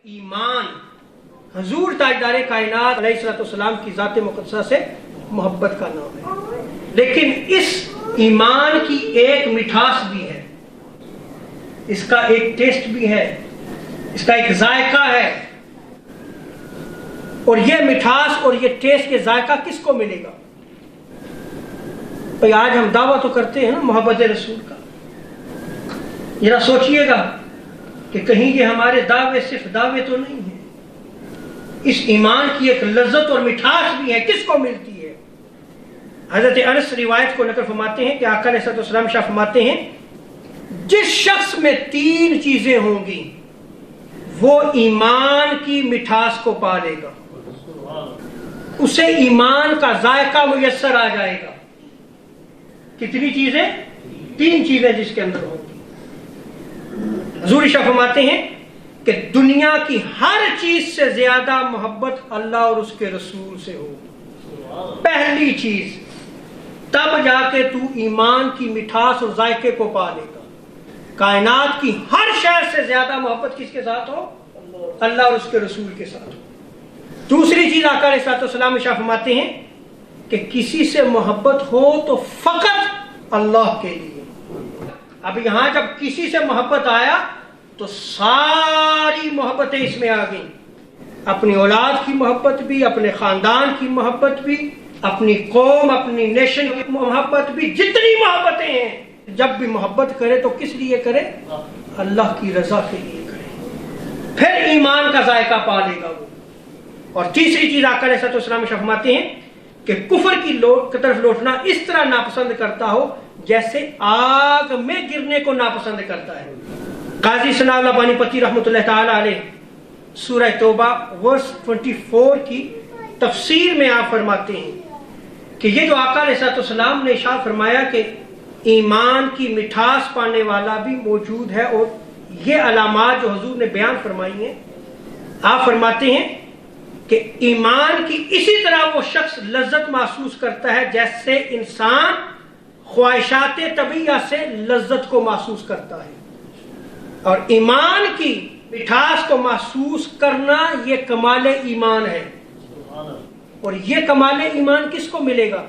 ایمان حضور تاجدار کائنات علیہ السلام کی ذات مقدسہ سے محبت کا نام ہے، لیکن اس ایمان کی ایک مٹھاس بھی ہے، اس کا ایک ٹیسٹ بھی ہے، اس کا ایک ذائقہ ہے، اور یہ مٹھاس اور یہ ٹیسٹ کے ذائقہ کس کو ملے گا؟ بھئی آج ہم دعویٰ تو کرتے ہیں نا محبت رسول کا، ذرا سوچئے گا کہ کہیں یہ ہمارے دعوے صرف دعوے تو نہیں ہیں، اس ایمان کی ایک لذت اور مٹھاس بھی ہے، کس کو ملتی ہے؟ حضرت انس روایت کو نقل فرماتے ہیں کہ آقا علیہ السلام شاہ فرماتے ہیں جس شخص میں 3 چیزیں ہوں گی وہ ایمان کی مٹھاس کو پا لے گا، اسے ایمان کا ذائقہ میسر آ جائے گا۔ کتنی چیزیں؟ 3 چیزیں جس کے اندر ہوں گی۔ حضور شاہ فرماتے ہیں کہ دنیا کی ہر چیز سے زیادہ محبت اللہ اور اس کے رسول سے ہوگی، پہلی چیز، تب جا کے تو ایمان کی مٹھاس اور ذائقے کو پا لے گا۔ کائنات کی ہر شے سے زیادہ محبت کس کے ساتھ ہو؟ اللہ اور اس کے رسول کے ساتھ ہو۔ دوسری چیز آقا علیہ السلام شاہ فرماتے ہیں کہ کسی سے محبت ہو تو فقط اللہ کے لیے۔ اب یہاں جب کسی سے محبت آیا تو ساری محبتیں اس میں آ گئیں، اپنی اولاد کی محبت بھی، اپنے خاندان کی محبت بھی، اپنی قوم، اپنی نیشن کی محبت بھی، جتنی محبتیں ہیں جب بھی محبت کرے تو کس لیے کرے؟ اللہ کی رضا کے لیے کرے، پھر ایمان کا ذائقہ پا لے گا وہ۔ اور تیسری چیز آقا علیہ السلام فرماتے ہیں کہ کفر کی طرف لوٹنا اس طرح ناپسند کرتا ہو جیسے آگ میں گرنے کو ناپسند کرتا ہے۔ قاضی ثناء اللہ بانی پتی رحمۃ اللہ تعالی علیہ سورہ توبہ ورس 24 کی تفسیر میں آپ فرماتے ہیں کہ یہ جو آقا علیہ السلام نے ارشاد فرمایا کہ ایمان کی مٹھاس پانے والا بھی موجود ہے، اور یہ علامات جو حضور نے بیان فرمائی ہیں، آپ فرماتے ہیں کہ ایمان کی اسی طرح وہ شخص لذت محسوس کرتا ہے جیسے انسان خواہشات طبیعہ سے لذت کو محسوس کرتا ہے، اور ایمان کی مٹھاس کو محسوس کرنا یہ کمال ایمان ہے۔ اور یہ کمال ایمان کس کو ملے گا؟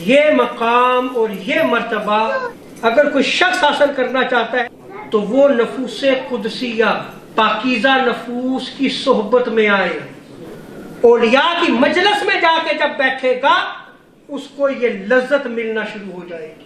یہ مقام اور یہ مرتبہ اگر کوئی شخص حاصل کرنا چاہتا ہے تو وہ نفوس قدسیہ، پاکیزہ نفوس کی صحبت میں آئے، اولیاء کی مجلس میں جا کے جب بیٹھے گا اس کو یہ لذت ملنا شروع ہو جائے گی۔